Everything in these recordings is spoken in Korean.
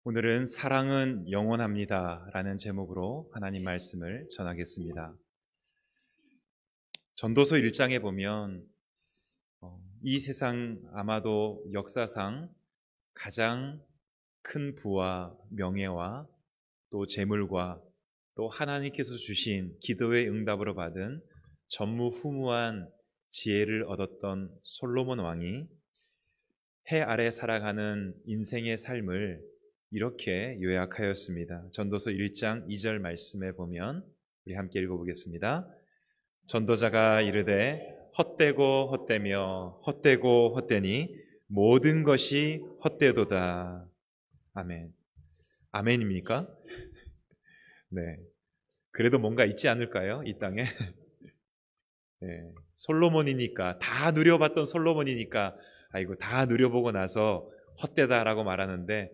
오늘은 사랑은 영원합니다 라는 제목으로 하나님 말씀을 전하겠습니다. 전도서 1장에 보면 이 세상 아마도 역사상 가장 큰 부와 명예와 또 재물과 또 하나님께서 주신 기도의 응답으로 받은 전무후무한 지혜를 얻었던 솔로몬 왕이 해 아래 살아가는 인생의 삶을 이렇게 요약하였습니다. 전도서 1장 2절 말씀에 보면 우리 함께 읽어보겠습니다. 전도자가 이르되 헛되고 헛되며 헛되고 헛되니 모든 것이 헛되도다. 아멘. 아멘입니까? 네. 그래도 뭔가 있지 않을까요? 이 땅에. 네. 솔로몬이니까, 다 누려봤던 솔로몬이니까 아이고 다 누려보고 나서 헛되다라고 말하는데,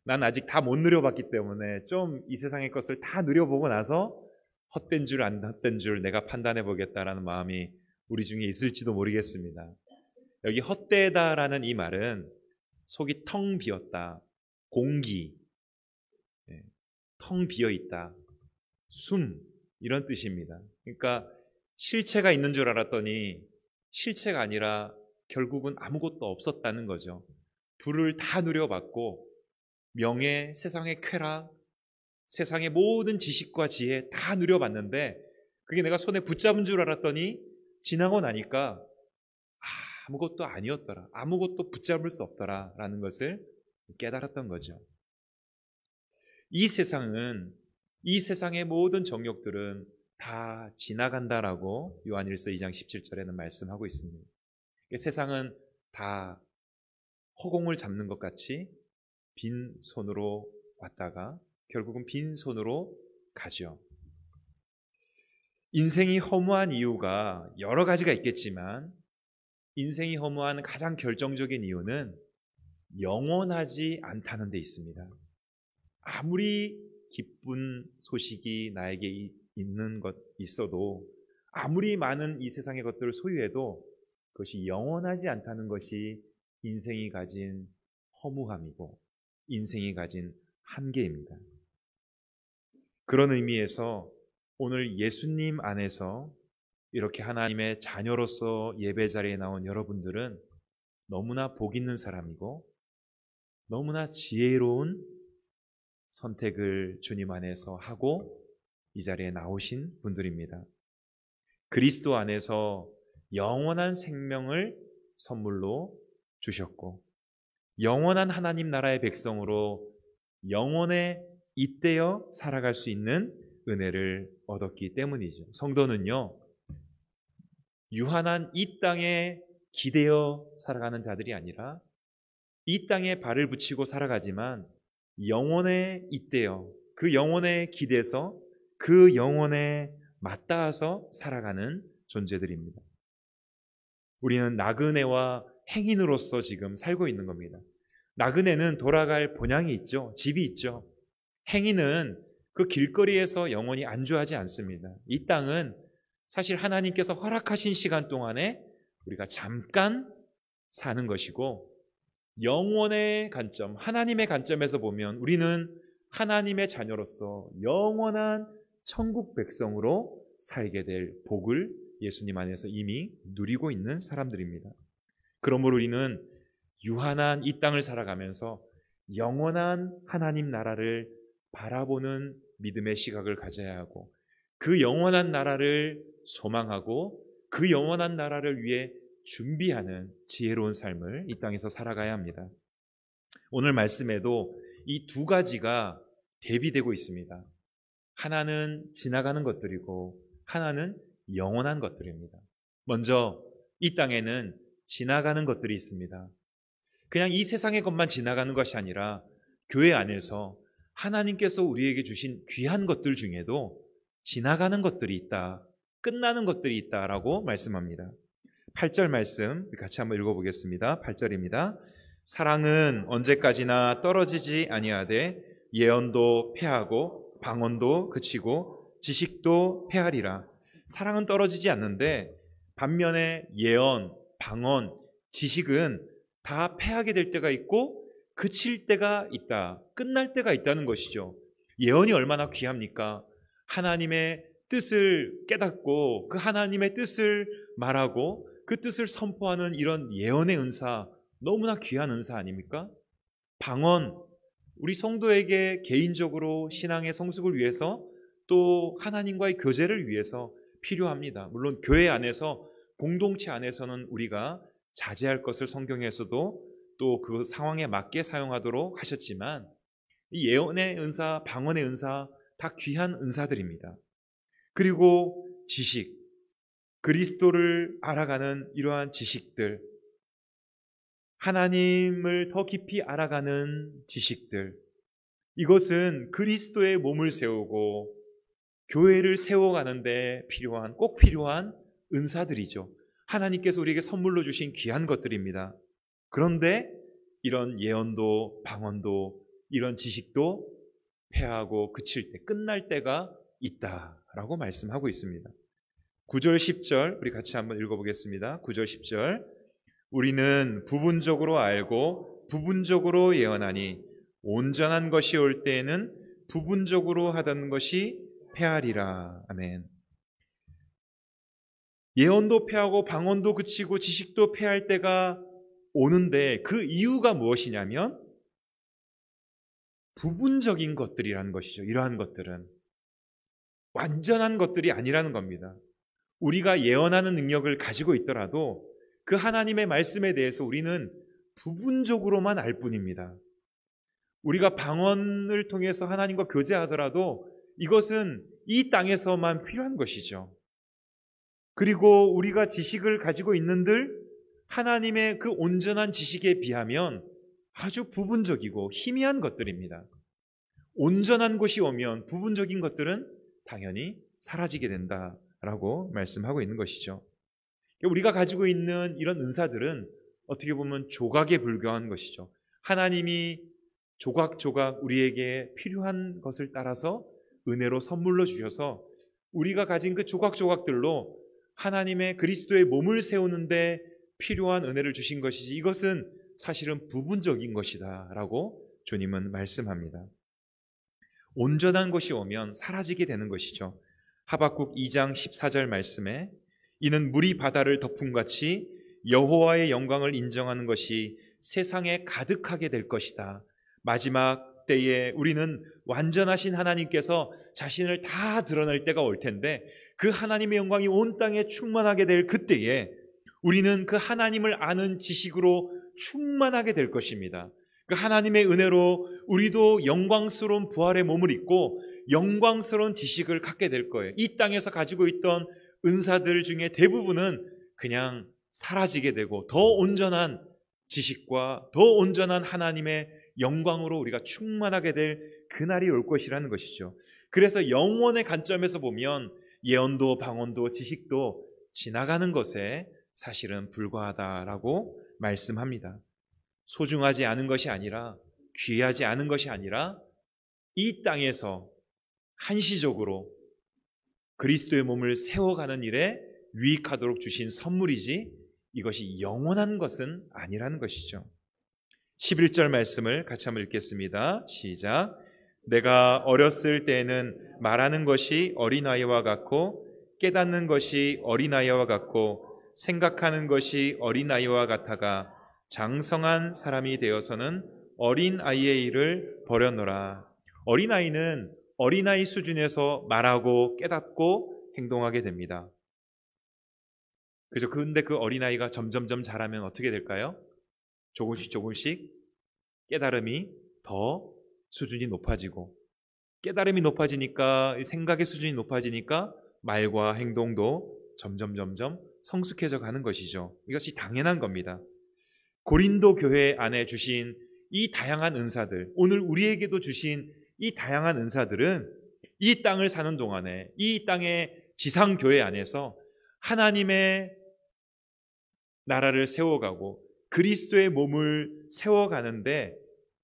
난 아직 다 못 누려봤기 때문에 좀 이 세상의 것을 다 누려보고 나서 헛된 줄 안 헛된 줄 내가 판단해 보겠다라는 마음이 우리 중에 있을지도 모르겠습니다. 여기 헛되다라는 이 말은 속이 텅 비었다, 공기, 텅 비어 있다, 숨, 이런 뜻입니다. 그러니까 실체가 있는 줄 알았더니 실체가 아니라 결국은 아무것도 없었다는 거죠. 부를 다 누려봤고 명예, 세상의 쾌락, 세상의 모든 지식과 지혜 다 누려봤는데 그게 내가 손에 붙잡은 줄 알았더니 지나고 나니까 아무것도 아니었더라, 아무것도 붙잡을 수 없더라 라는 것을 깨달았던 거죠. 이 세상은, 이 세상의 모든 정욕들은 다 지나간다라고 요한일서 2장 17절에는 말씀하고 있습니다. 세상은 다 허공을 잡는 것 같이 빈손으로 왔다가 결국은 빈손으로 가죠. 인생이 허무한 이유가 여러 가지가 있겠지만 인생이 허무한 가장 결정적인 이유는 영원하지 않다는 데 있습니다. 아무리 기쁜 소식이 나에게 있는 것 있어도, 아무리 많은 이 세상의 것들을 소유해도 그것이 영원하지 않다는 것이 인생이 가진 허무함이고 인생이 가진 한계입니다. 그런 의미에서 오늘 예수님 안에서 이렇게 하나님의 자녀로서 예배 자리에 나온 여러분들은 너무나 복 있는 사람이고 너무나 지혜로운 선택을 주님 안에서 하고 이 자리에 나오신 분들입니다. 그리스도 안에서 영원한 생명을 선물로 주셨고 영원한 하나님 나라의 백성으로 영원에 잇대어 살아갈 수 있는 은혜를 얻었기 때문이죠. 성도는요, 유한한 이 땅에 기대어 살아가는 자들이 아니라 이 땅에 발을 붙이고 살아가지만 영원에 잇대어 그 영원에 기대서 그 영원에 맞닿아서 살아가는 존재들입니다. 우리는 나그네와 행인으로서 지금 살고 있는 겁니다. 나그네는 돌아갈 본향이 있죠. 집이 있죠. 행인은 그 길거리에서 영원히 안주하지 않습니다. 이 땅은 사실 하나님께서 허락하신 시간 동안에 우리가 잠깐 사는 것이고, 영원의 관점, 하나님의 관점에서 보면 우리는 하나님의 자녀로서 영원한 천국 백성으로 살게 될 복을 예수님 안에서 이미 누리고 있는 사람들입니다. 그러므로 우리는 유한한 이 땅을 살아가면서 영원한 하나님 나라를 바라보는 믿음의 시각을 가져야 하고, 그 영원한 나라를 소망하고 그 영원한 나라를 위해 준비하는 지혜로운 삶을 이 땅에서 살아가야 합니다. 오늘 말씀에도 이 두 가지가 대비되고 있습니다. 하나는 지나가는 것들이고 하나는 영원한 것들입니다. 먼저 이 땅에는 지나가는 것들이 있습니다. 그냥 이 세상의 것만 지나가는 것이 아니라 교회 안에서 하나님께서 우리에게 주신 귀한 것들 중에도 지나가는 것들이 있다, 끝나는 것들이 있다라고 말씀합니다. 8절 말씀 같이 한번 읽어보겠습니다. 8절입니다. 사랑은 언제까지나 떨어지지 아니하되 예언도 패하고 방언도 그치고 지식도 패하리라. 사랑은 떨어지지 않는데 반면에 예언, 방언, 지식은 다 패하게 될 때가 있고 그칠 때가 있다. 끝날 때가 있다는 것이죠. 예언이 얼마나 귀합니까? 하나님의 뜻을 깨닫고 그 하나님의 뜻을 말하고 그 뜻을 선포하는 이런 예언의 은사, 너무나 귀한 은사 아닙니까? 방언, 우리 성도에게 개인적으로 신앙의 성숙을 위해서 또 하나님과의 교제를 위해서 필요합니다. 물론 교회 안에서 공동체 안에서는 우리가 자제할 것을 성경에서도 또 그 상황에 맞게 사용하도록 하셨지만 이 예언의 은사, 방언의 은사 다 귀한 은사들입니다. 그리고 지식, 그리스도를 알아가는 이러한 지식들, 하나님을 더 깊이 알아가는 지식들, 이것은 그리스도의 몸을 세우고 교회를 세워가는데 꼭 필요한 은사들이죠. 하나님께서 우리에게 선물로 주신 귀한 것들입니다. 그런데 이런 예언도 방언도 이런 지식도 패하고 그칠 때, 끝날 때가 있다라고 말씀하고 있습니다. 9절 10절 우리 같이 한번 읽어보겠습니다. 9절 10절 우리는 부분적으로 알고 부분적으로 예언하니 온전한 것이 올 때에는 부분적으로 하던 것이 패하리라. 아멘. 예언도 패하고 방언도 그치고 지식도 패할 때가 오는데 그 이유가 무엇이냐면 부분적인 것들이라는 것이죠. 이러한 것들은 완전한 것들이 아니라는 겁니다. 우리가 예언하는 능력을 가지고 있더라도 그 하나님의 말씀에 대해서 우리는 부분적으로만 알 뿐입니다. 우리가 방언을 통해서 하나님과 교제하더라도 이것은 이 땅에서만 필요한 것이죠. 그리고 우리가 지식을 가지고 있는들 하나님의 그 온전한 지식에 비하면 아주 부분적이고 희미한 것들입니다. 온전한 것이 오면 부분적인 것들은 당연히 사라지게 된다라고 말씀하고 있는 것이죠. 우리가 가지고 있는 이런 은사들은 어떻게 보면 조각에 불과한 것이죠. 하나님이 조각조각 우리에게 필요한 것을 따라서 은혜로 선물로 주셔서 우리가 가진 그 조각조각들로 하나님의 그리스도의 몸을 세우는데 필요한 은혜를 주신 것이지 이것은 사실은 부분적인 것이다 라고 주님은 말씀합니다. 온전한 것이 오면 사라지게 되는 것이죠. 하박국 2장 14절 말씀에 이는 물이 바다를 덮음같이 여호와의 영광을 인정하는 것이 세상에 가득하게 될 것이다. 마지막 때에 우리는 완전하신 하나님께서 자신을 다 드러낼 때가 올 텐데 그 하나님의 영광이 온 땅에 충만하게 될 그때에 우리는 그 하나님을 아는 지식으로 충만하게 될 것입니다. 그 하나님의 은혜로 우리도 영광스러운 부활의 몸을 입고 영광스러운 지식을 갖게 될 거예요. 이 땅에서 가지고 있던 은사들 중에 대부분은 그냥 사라지게 되고 더 온전한 지식과 더 온전한 하나님의 영광으로 우리가 충만하게 될 그날이 올 것이라는 것이죠. 그래서 영원의 관점에서 보면 예언도 방언도 지식도 지나가는 것에 사실은 불과하다라고 말씀합니다. 소중하지 않은 것이 아니라 귀하지 않은 것이 아니라 이 땅에서 한시적으로 그리스도의 몸을 세워가는 일에 유익하도록 주신 선물이지 이것이 영원한 것은 아니라는 것이죠. 11절 말씀을 같이 한번 읽겠습니다. 시작. 내가 어렸을 때에는 말하는 것이 어린아이와 같고 깨닫는 것이 어린아이와 같고 생각하는 것이 어린아이와 같아가 장성한 사람이 되어서는 어린아이의 일을 버렸노라. 어린아이는 어린아이 수준에서 말하고 깨닫고 행동하게 됩니다. 그죠? 근데 그 어린아이가 점점점 자라면 어떻게 될까요? 조금씩 깨달음이 더 수준이 높아지고 깨달음이 높아지니까 생각의 수준이 높아지니까 말과 행동도 점점 성숙해져 가는 것이죠. 이것이 당연한 겁니다. 고린도 교회 안에 주신 이 다양한 은사들, 오늘 우리에게도 주신 이 다양한 은사들은 이 땅을 사는 동안에 이 땅의 지상교회 안에서 하나님의 나라를 세워가고 그리스도의 몸을 세워가는데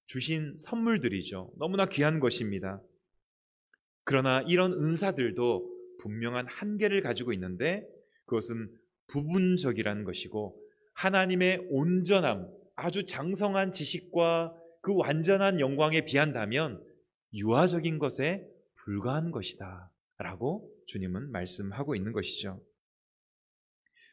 주신 선물들이죠. 너무나 귀한 것입니다. 그러나 이런 은사들도 분명한 한계를 가지고 있는데 그것은 부분적이라는 것이고 하나님의 온전함, 아주 장성한 지식과 그 완전한 영광에 비한다면 유아적인 것에 불과한 것이다 라고 주님은 말씀하고 있는 것이죠.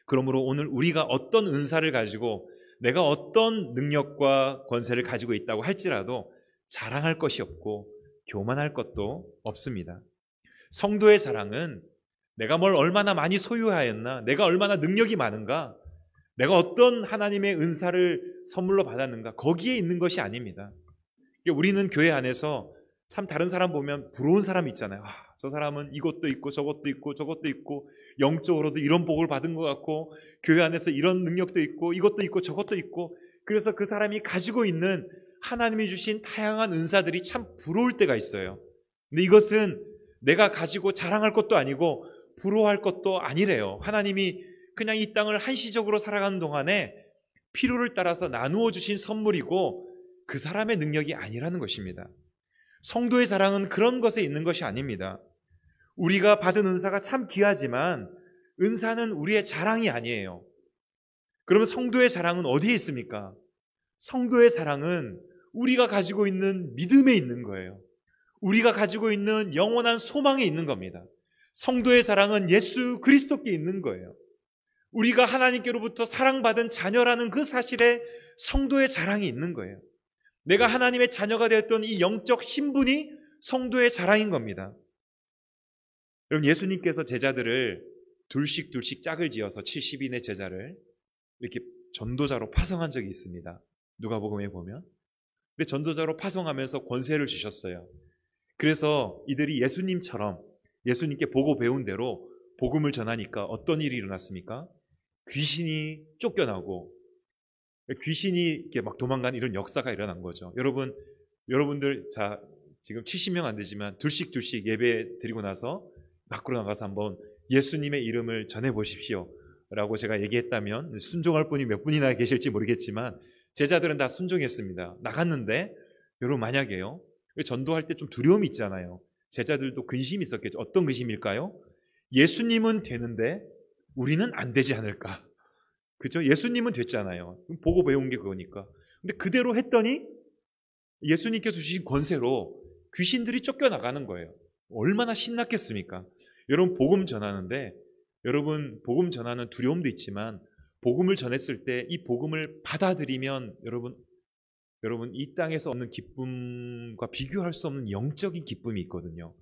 그러므로 오늘 우리가 어떤 은사를 가지고 내가 어떤 능력과 권세를 가지고 있다고 할지라도 자랑할 것이 없고 교만할 것도 없습니다. 성도의 자랑은 내가 뭘 얼마나 많이 소유하였나, 내가 얼마나 능력이 많은가, 내가 어떤 하나님의 은사를 선물로 받았는가, 거기에 있는 것이 아닙니다. 우리는 교회 안에서 참 다른 사람 보면 부러운 사람 있잖아요. 저 사람은 이것도 있고 저것도 있고 저것도 있고 영적으로도 이런 복을 받은 것 같고 교회 안에서 이런 능력도 있고 이것도 있고 저것도 있고, 그래서 그 사람이 가지고 있는 하나님이 주신 다양한 은사들이 참 부러울 때가 있어요. 근데 이것은 내가 가지고 자랑할 것도 아니고 부러워할 것도 아니래요. 하나님이 그냥 이 땅을 한시적으로 살아가는 동안에 필요를 따라서 나누어 주신 선물이고 그 사람의 능력이 아니라는 것입니다. 성도의 자랑은 그런 것에 있는 것이 아닙니다. 우리가 받은 은사가 참 귀하지만 은사는 우리의 자랑이 아니에요. 그러면 성도의 자랑은 어디에 있습니까? 성도의 자랑은 우리가 가지고 있는 믿음에 있는 거예요. 우리가 가지고 있는 영원한 소망에 있는 겁니다. 성도의 자랑은 예수 그리스도께 있는 거예요. 우리가 하나님께로부터 사랑받은 자녀라는 그 사실에 성도의 자랑이 있는 거예요. 내가 하나님의 자녀가 되었던 이 영적 신분이 성도의 자랑인 겁니다. 여러분, 예수님께서 제자들을 둘씩 짝을 지어서 70인의 제자를 이렇게 전도자로 파송한 적이 있습니다. 누가복음에 보면. 근데 전도자로 파송하면서 권세를 주셨어요. 그래서 이들이 예수님처럼 예수님께 보고 배운 대로 복음을 전하니까 어떤 일이 일어났습니까? 귀신이 쫓겨나고 귀신이 이렇게 막 도망가는 이런 역사가 일어난 거죠. 여러분들 자 지금 70명 안 되지만 둘씩 예배 드리고 나서 밖으로 나가서 한번 예수님의 이름을 전해 보십시오 라고 제가 얘기했다면 순종할 분이 몇 분이나 계실지 모르겠지만 제자들은 다 순종했습니다. 나갔는데 여러분, 만약에요, 전도할 때 좀 두려움이 있잖아요. 제자들도 근심이 있었겠죠. 어떤 근심일까요? 예수님은 되는데 우리는 안 되지 않을까. 그죠? 예수님은 됐잖아요. 보고 배운 게 그거니까. 근데 그대로 했더니 예수님께서 주신 권세로 귀신들이 쫓겨나가는 거예요. 얼마나 신났겠습니까? 여러분, 복음 전하는데, 여러분, 복음 전하는 두려움도 있지만 복음을 전했을 때 이 복음을 받아들이면 여러분 이 땅에서 얻는 기쁨과 비교할 수 없는 영적인 기쁨이 있거든요.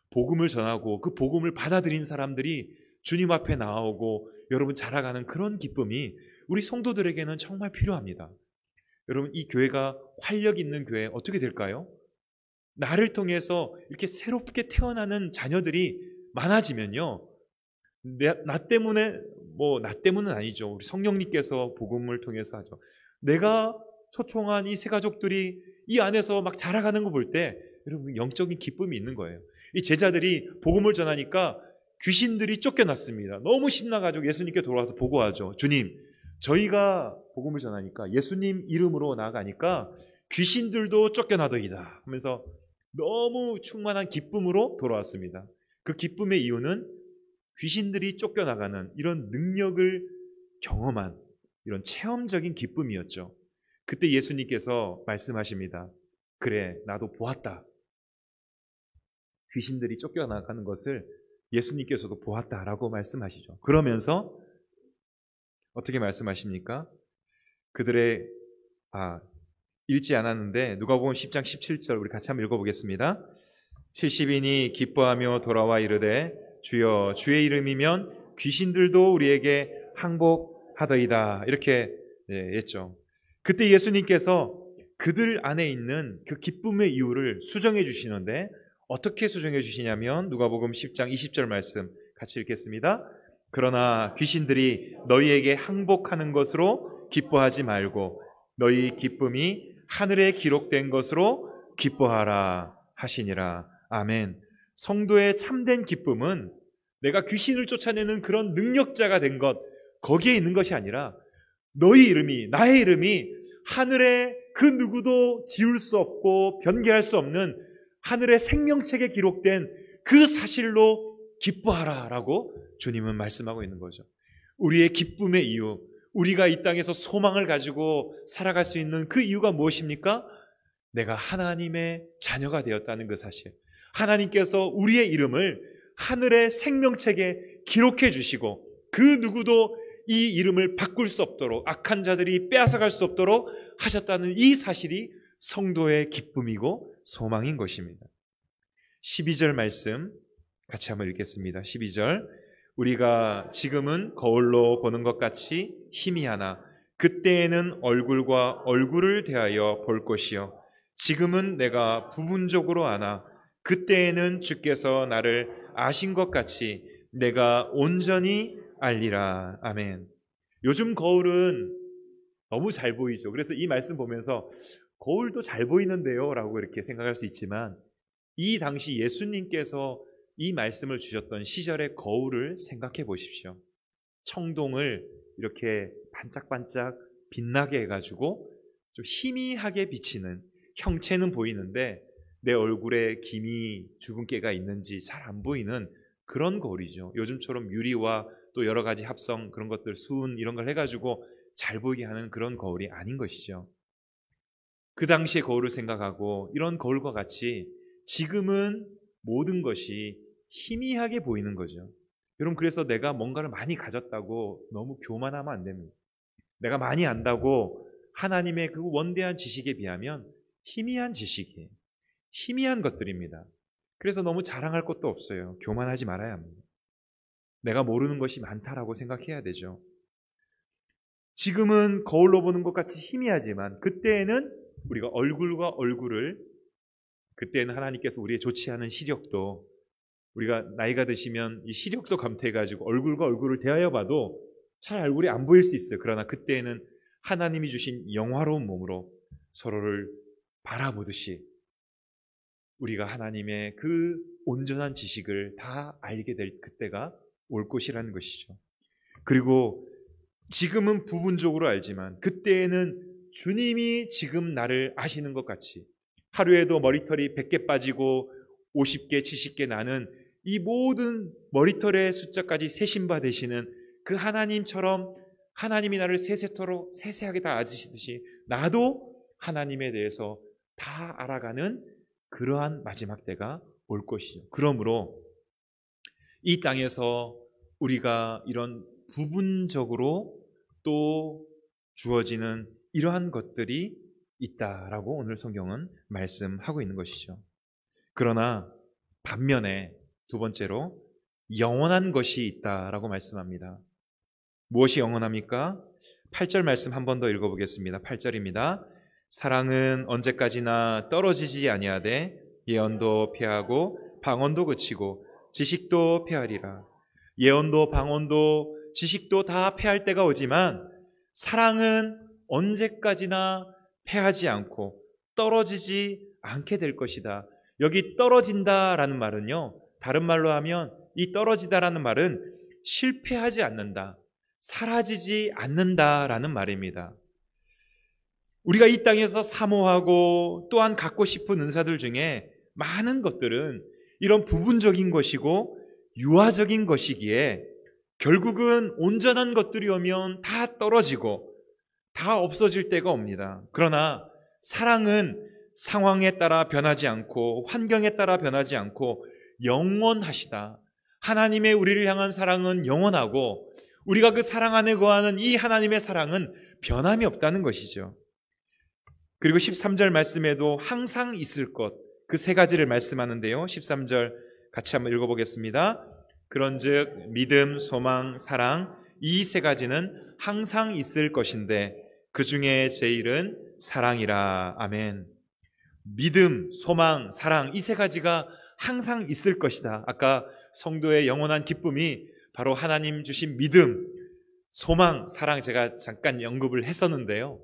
복음을 전하고 그 복음을 받아들인 사람들이 주님 앞에 나오고 여러분 자라가는 그런 기쁨이 우리 성도들에게는 정말 필요합니다. 여러분, 이 교회가 활력 있는 교회 어떻게 될까요? 나를 통해서 이렇게 새롭게 태어나는 자녀들이 많아지면요, 나 때문은 아니죠. 우리 성령님께서 복음을 통해서 하죠. 내가 초청한 이 세 가족들이 이 안에서 막 자라가는 거 볼 때 여러분 영적인 기쁨이 있는 거예요. 이 제자들이 복음을 전하니까 귀신들이 쫓겨났습니다. 너무 신나가지고 예수님께 돌아와서 보고하죠. 주님, 저희가 복음을 전하니까 예수님 이름으로 나아가니까 귀신들도 쫓겨나더이다 하면서 너무 충만한 기쁨으로 돌아왔습니다. 그 기쁨의 이유는 귀신들이 쫓겨나가는 이런 능력을 경험한 이런 체험적인 기쁨이었죠. 그때 예수님께서 말씀하십니다. 그래, 나도 보았다. 귀신들이 쫓겨나가는 것을 예수님께서도 보았다라고 말씀하시죠. 그러면서 어떻게 말씀하십니까? 그들의 읽지 않았는데 누가복음 10장 17절 우리 같이 한번 읽어보겠습니다. 70인이 기뻐하며 돌아와 이르되 주여, 주의 이름이면 귀신들도 우리에게 항복하더이다. 이렇게 했죠. 그때 예수님께서 그들 안에 있는 그 기쁨의 이유를 수정해 주시는데 어떻게 수정해 주시냐면 누가복음 10장 20절 말씀 같이 읽겠습니다. 그러나 귀신들이 너희에게 항복하는 것으로 기뻐하지 말고 너희 기쁨이 하늘에 기록된 것으로 기뻐하라 하시니라. 아멘. 성도의 참된 기쁨은 내가 귀신을 쫓아내는 그런 능력자가 된 것, 거기에 있는 것이 아니라 너희 이름이, 나의 이름이 하늘에 그 누구도 지울 수 없고 변개할 수 없는 하늘의 생명책에 기록된 그 사실로 기뻐하라 라고 주님은 말씀하고 있는 거죠. 우리의 기쁨의 이유, 우리가 이 땅에서 소망을 가지고 살아갈 수 있는 그 이유가 무엇입니까? 내가 하나님의 자녀가 되었다는 그 사실. 하나님께서 우리의 이름을 하늘의 생명책에 기록해 주시고 그 누구도 이 이름을 바꿀 수 없도록, 악한 자들이 빼앗아갈 수 없도록 하셨다는 이 사실이 성도의 기쁨이고 소망인 것입니다. 12절 말씀 같이 한번 읽겠습니다. 12절, 우리가 지금은 거울로 보는 것 같이 희미하나 그때에는 얼굴과 얼굴을 대하여 볼 것이요 지금은 내가 부분적으로 아나 그때에는 주께서 나를 아신 것 같이 내가 온전히 알리라. 아멘. 요즘 거울은 너무 잘 보이죠. 그래서 이 말씀 보면서 거울도 잘 보이는데요 라고 이렇게 생각할 수 있지만, 이 당시 예수님께서 이 말씀을 주셨던 시절의 거울을 생각해 보십시오. 청동을 이렇게 반짝반짝 빛나게 해가지고 좀 희미하게 비치는, 형체는 보이는데 내 얼굴에 김이 주근깨가 있는지 잘 안 보이는 그런 거울이죠. 요즘처럼 유리와 또 여러 가지 합성 그런 것들, 수은 이런 걸 해가지고 잘 보이게 하는 그런 거울이 아닌 것이죠. 그 당시의 거울을 생각하고 이런 거울과 같이 지금은 모든 것이 희미하게 보이는 거죠. 여러분, 그래서 내가 뭔가를 많이 가졌다고 너무 교만하면 안 됩니다. 내가 많이 안다고 하나님의 그 원대한 지식에 비하면 희미한 지식이에요. 희미한 것들입니다. 그래서 너무 자랑할 것도 없어요. 교만하지 말아야 합니다. 내가 모르는 것이 많다라고 생각해야 되죠. 지금은 거울로 보는 것 같이 희미하지만 그때에는 우리가 얼굴과 얼굴을, 그때는 하나님께서 우리의 좋지 않은 시력도, 우리가 나이가 드시면 이 시력도 감퇴해가지고 얼굴과 얼굴을 대하여 봐도 잘 얼굴이 안 보일 수 있어요. 그러나 그때에는 하나님이 주신 영화로운 몸으로 서로를 바라보듯이 우리가 하나님의 그 온전한 지식을 다 알게 될 그때가 올 것이라는 것이죠. 그리고 지금은 부분적으로 알지만 그때에는 주님이 지금 나를 아시는 것 같이, 하루에도 머리털이 100개 빠지고 50개, 70개 나는 이 모든 머리털의 숫자까지 세신바 되시는 그 하나님처럼 하나님이 나를 세세토록 세세하게 다 아시듯이 나도 하나님에 대해서 다 알아가는 그러한 마지막 때가 올 것이죠. 그러므로 이 땅에서 우리가 이런 부분적으로 또 주어지는 이러한 것들이 있다라고 오늘 성경은 말씀하고 있는 것이죠. 그러나 반면에 두 번째로 영원한 것이 있다라고 말씀합니다. 무엇이 영원합니까? 8절 말씀 한 번 더 읽어보겠습니다. 8절입니다. 사랑은 언제까지나 떨어지지 아니하되 예언도 패하고 방언도 그치고 지식도 패하리라. 예언도 방언도 지식도 다 패할 때가 오지만 사랑은 언제까지나 패하지 않고 떨어지지 않게 될 것이다. 여기 떨어진다라는 말은요, 다른 말로 하면 이 떨어지다라는 말은 실패하지 않는다, 사라지지 않는다라는 말입니다. 우리가 이 땅에서 사모하고 또한 갖고 싶은 은사들 중에 많은 것들은 이런 부분적인 것이고 유아적인 것이기에 결국은 온전한 것들이 오면 다 떨어지고 다 없어질 때가 옵니다. 그러나 사랑은 상황에 따라 변하지 않고 환경에 따라 변하지 않고 영원하시다. 하나님의 우리를 향한 사랑은 영원하고 우리가 그 사랑 안에 거하는 이 하나님의 사랑은 변함이 없다는 것이죠. 그리고 13절 말씀에도 항상 있을 것, 그 세 가지를 말씀하는데요. 13절 같이 한번 읽어보겠습니다. 그런즉 믿음, 소망, 사랑, 이 세 가지는 항상 있을 것인데 그 중에 제일은 사랑이라. 아멘. 믿음, 소망, 사랑, 이 세 가지가 항상 있을 것이다. 아까 성도의 영원한 기쁨이 바로 하나님 주신 믿음, 소망, 사랑, 제가 잠깐 언급을 했었는데요.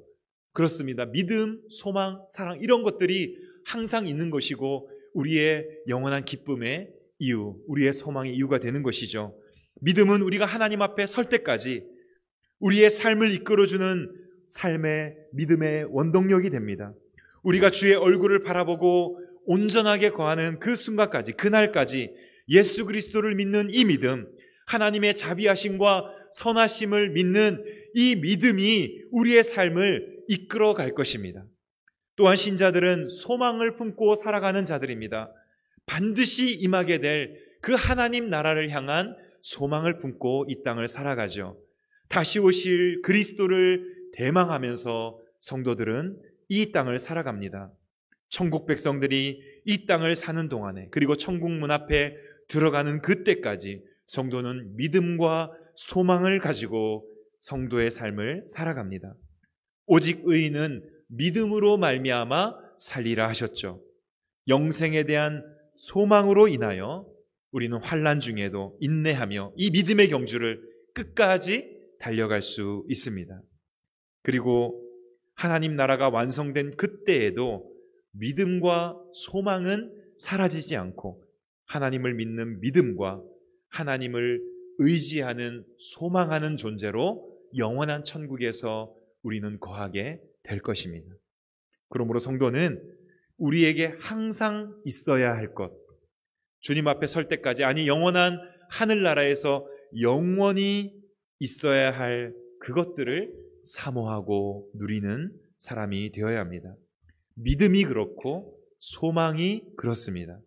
그렇습니다. 믿음, 소망, 사랑, 이런 것들이 항상 있는 것이고 우리의 영원한 기쁨의 이유, 우리의 소망의 이유가 되는 것이죠. 믿음은 우리가 하나님 앞에 설 때까지 우리의 삶을 이끌어주는 삶의 믿음의 원동력이 됩니다. 우리가 주의 얼굴을 바라보고 온전하게 거하는 그 순간까지, 그날까지 예수 그리스도를 믿는 이 믿음, 하나님의 자비하심과 선하심을 믿는 이 믿음이 우리의 삶을 이끌어 갈 것입니다. 또한 신자들은 소망을 품고 살아가는 자들입니다. 반드시 임하게 될 그 하나님 나라를 향한 소망을 품고 이 땅을 살아가죠. 다시 오실 그리스도를 대망하면서 성도들은 이 땅을 살아갑니다. 천국 백성들이 이 땅을 사는 동안에, 그리고 천국 문 앞에 들어가는 그때까지 성도는 믿음과 소망을 가지고 성도의 삶을 살아갑니다. 오직 의인은 믿음으로 말미암아 살리라 하셨죠. 영생에 대한 소망으로 인하여 우리는 환난 중에도 인내하며 이 믿음의 경주를 끝까지 달려갈 수 있습니다. 그리고 하나님 나라가 완성된 그때에도 믿음과 소망은 사라지지 않고 하나님을 믿는 믿음과 하나님을 의지하는 소망하는 존재로 영원한 천국에서 우리는 거하게 될 것입니다. 그러므로 성도는 우리에게 항상 있어야 할 것, 주님 앞에 설 때까지, 아니 영원한 하늘나라에서 영원히 있어야 할 그것들을 사모하고 누리는 사람이 되어야 합니다. 믿음이 그렇고 소망이 그렇습니다.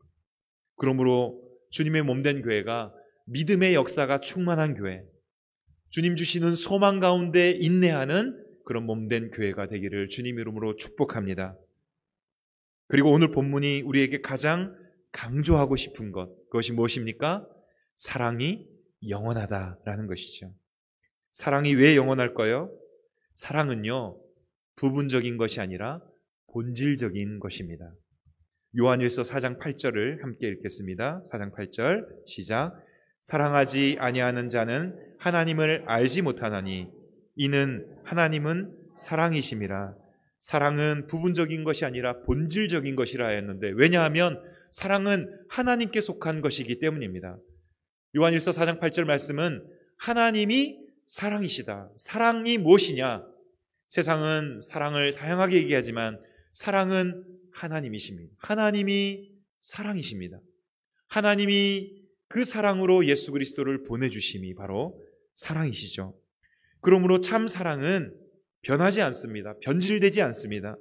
그러므로 주님의 몸된 교회가 믿음의 역사가 충만한 교회, 주님 주시는 소망 가운데 인내하는 그런 몸된 교회가 되기를 주님 이름으로 축복합니다. 그리고 오늘 본문이 우리에게 가장 강조하고 싶은 것, 그것이 무엇입니까? 사랑이 영원하다라는 것이죠. 사랑이 왜 영원할까요? 사랑은요, 부분적인 것이 아니라 본질적인 것입니다. 요한일서 4장 8절을 함께 읽겠습니다. 4장 8절 시작. 사랑하지 아니하는 자는 하나님을 알지 못하나니 이는 하나님은 사랑이심이라. 사랑은 부분적인 것이 아니라 본질적인 것이라 했는데, 왜냐하면 사랑은 하나님께 속한 것이기 때문입니다. 요한일서 4장 8절 말씀은 하나님이 사랑이시다. 사랑이 무엇이냐? 세상은 사랑을 다양하게 얘기하지만 사랑은 하나님이십니다. 하나님이 사랑이십니다. 하나님이 그 사랑으로 예수 그리스도를 보내주심이 바로 사랑이시죠. 그러므로 참 사랑은 변하지 않습니다. 변질되지 않습니다.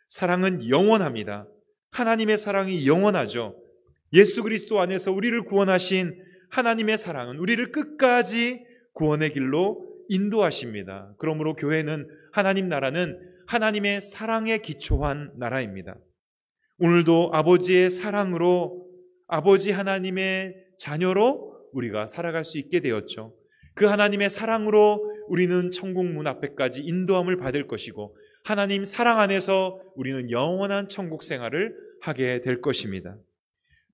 사랑은 영원합니다. 하나님의 사랑이 영원하죠. 예수 그리스도 안에서 우리를 구원하신 하나님의 사랑은 우리를 끝까지 구원의 길로 인도하십니다. 그러므로 교회는, 하나님 나라는 하나님의 사랑에 기초한 나라입니다. 오늘도 아버지의 사랑으로, 아버지 하나님의 자녀로 우리가 살아갈 수 있게 되었죠. 그 하나님의 사랑으로 우리는 천국 문 앞에까지 인도함을 받을 것이고, 하나님 사랑 안에서 우리는 영원한 천국 생활을 하게 될 것입니다.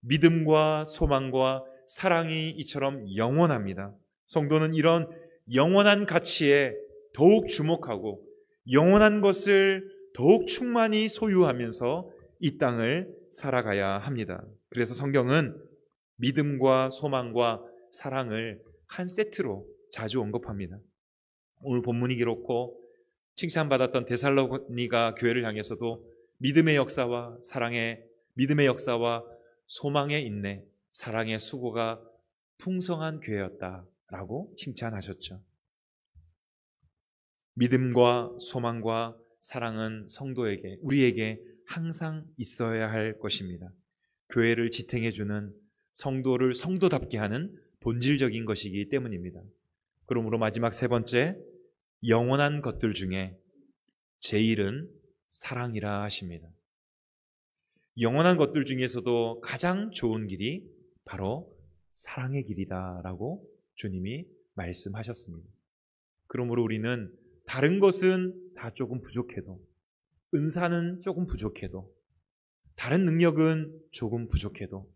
믿음과 소망과 사랑이 이처럼 영원합니다. 성도는 이런 영원한 가치에 더욱 주목하고 영원한 것을 더욱 충만히 소유하면서 이 땅을 살아가야 합니다. 그래서 성경은 믿음과 소망과 사랑을 한 세트로 자주 언급합니다. 오늘 본문이 그렇고 칭찬받았던 데살로니가 교회를 향해서도 믿음의 역사와 소망의 인내, 사랑의 수고가 풍성한 교회였다라고 칭찬하셨죠. 믿음과 소망과 사랑은 성도에게, 우리에게 항상 있어야 할 것입니다. 교회를 지탱해주는, 성도를 성도답게 하는 본질적인 것이기 때문입니다. 그러므로 마지막 세 번째, 영원한 것들 중에 제일은 사랑이라 하십니다. 영원한 것들 중에서도 가장 좋은 길이 바로 사랑의 길이다라고 주님이 말씀하셨습니다. 그러므로 우리는 다른 것은 다 조금 부족해도, 은사는 조금 부족해도, 다른 능력은 조금 부족해도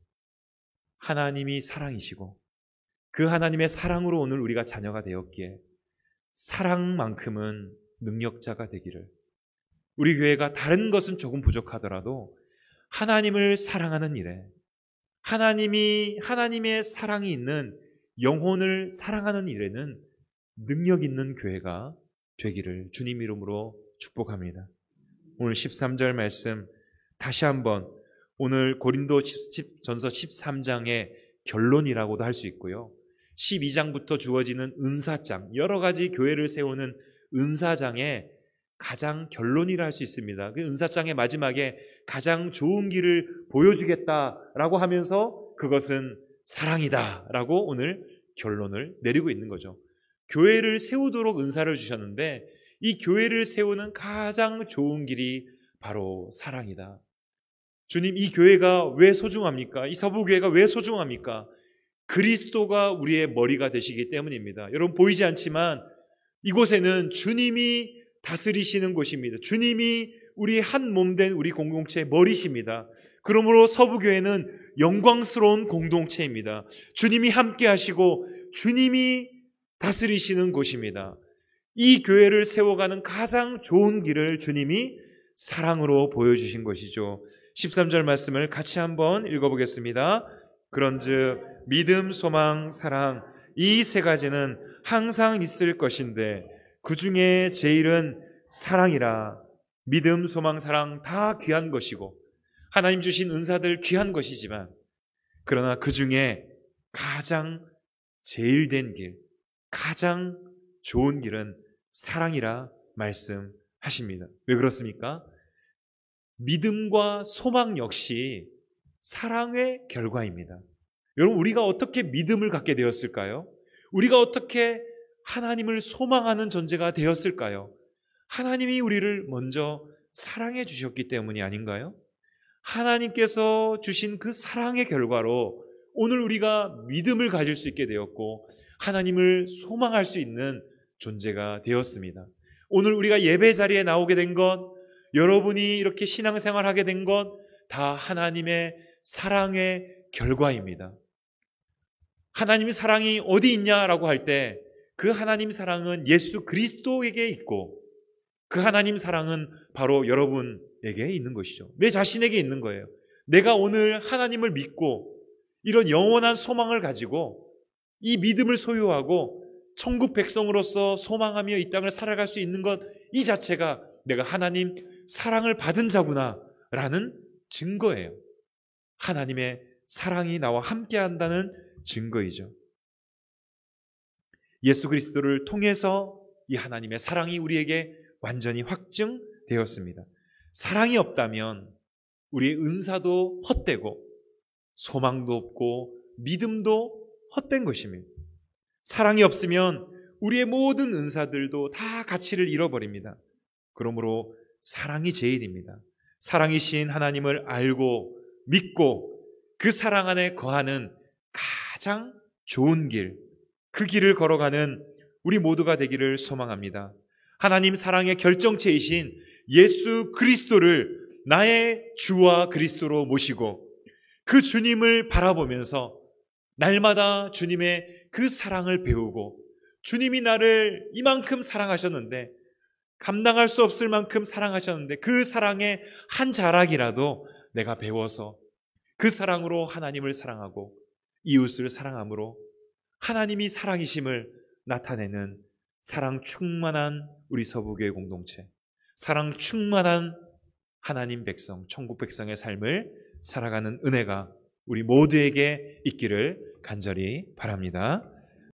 하나님이 사랑이시고 그 하나님의 사랑으로 오늘 우리가 자녀가 되었기에 사랑만큼은 능력자가 되기를, 우리 교회가 다른 것은 조금 부족하더라도 하나님을 사랑하는 일에, 하나님의 사랑이 있는 영혼을 사랑하는 일에는 능력 있는 교회가 되기를 주님 이름으로 축복합니다. 오늘 13절 말씀 다시 한번, 오늘 고린도전서 13장의 결론이라고도 할 수 있고요, 12장부터 주어지는 은사장, 여러 가지 교회를 세우는 은사장의 가장 결론이라 할 수 있습니다. 그 은사장의 마지막에 가장 좋은 길을 보여주겠다라고 하면서 그것은 사랑이다라고 오늘 결론을 내리고 있는 거죠. 교회를 세우도록 은사를 주셨는데 이 교회를 세우는 가장 좋은 길이 바로 사랑이다. 주님, 이 교회가 왜 소중합니까? 이 서부교회가 왜 소중합니까? 그리스도가 우리의 머리가 되시기 때문입니다. 여러분, 보이지 않지만 이곳에는 주님이 다스리시는 곳입니다. 주님이 우리 한 몸 된 우리 공동체의 머리십니다. 그러므로 서부교회는 영광스러운 공동체입니다. 주님이 함께 하시고 주님이 다스리시는 곳입니다. 이 교회를 세워가는 가장 좋은 길을 주님이 사랑으로 보여주신 것이죠. 13절 말씀을 같이 한번 읽어보겠습니다. 그런즉 믿음, 소망, 사랑 이 세 가지는 항상 있을 것인데 그 중에 제일은 사랑이라. 믿음, 소망, 사랑 다 귀한 것이고 하나님 주신 은사들 귀한 것이지만 그러나 그 중에 가장 제일 된 길, 가장 좋은 길은 사랑이라 말씀하십니다. 왜 그렇습니까? 믿음과 소망 역시 사랑의 결과입니다. 여러분, 우리가 어떻게 믿음을 갖게 되었을까요? 우리가 어떻게 하나님을 소망하는 존재가 되었을까요? 하나님이 우리를 먼저 사랑해 주셨기 때문이 아닌가요? 하나님께서 주신 그 사랑의 결과로 오늘 우리가 믿음을 가질 수 있게 되었고 하나님을 소망할 수 있는 존재가 되었습니다. 오늘 우리가 예배 자리에 나오게 된 것, 여러분이 이렇게 신앙생활하게 된 것 다 하나님의 사랑의 결과입니다. 하나님의 사랑이 어디 있냐라고 할 때 그 하나님 사랑은 예수 그리스도에게 있고 그 하나님 사랑은 바로 여러분에게 있는 것이죠. 내 자신에게 있는 거예요. 내가 오늘 하나님을 믿고 이런 영원한 소망을 가지고 이 믿음을 소유하고 천국 백성으로서 소망하며 이 땅을 살아갈 수 있는 것, 이 자체가 내가 하나님 사랑을 받은 자구나 라는 증거예요. 하나님의 사랑이 나와 함께 한다는 증거이죠. 예수 그리스도를 통해서 이 하나님의 사랑이 우리에게 완전히 확증되었습니다. 사랑이 없다면 우리의 은사도 헛되고 소망도 없고 믿음도 헛된 것입니다. 사랑이 없으면 우리의 모든 은사들도 다 가치를 잃어버립니다. 그러므로 사랑이 제일입니다. 사랑이신 하나님을 알고 믿고 그 사랑 안에 거하는 가장 좋은 길, 그 길을 걸어가는 우리 모두가 되기를 소망합니다. 하나님 사랑의 결정체이신 예수 그리스도를 나의 주와 그리스도로 모시고 그 주님을 바라보면서 날마다 주님의 그 사랑을 배우고 주님이 나를 이만큼 사랑하셨는데 감당할 수 없을 만큼 사랑하셨는데 그 사랑의 한 자락이라도 내가 배워서 그 사랑으로 하나님을 사랑하고 이웃을 사랑함으로 하나님이 사랑이심을 나타내는 사랑 충만한 우리 서부교회 공동체, 사랑 충만한 하나님 백성, 천국 백성의 삶을 살아가는 은혜가 우리 모두에게 있기를 간절히 바랍니다.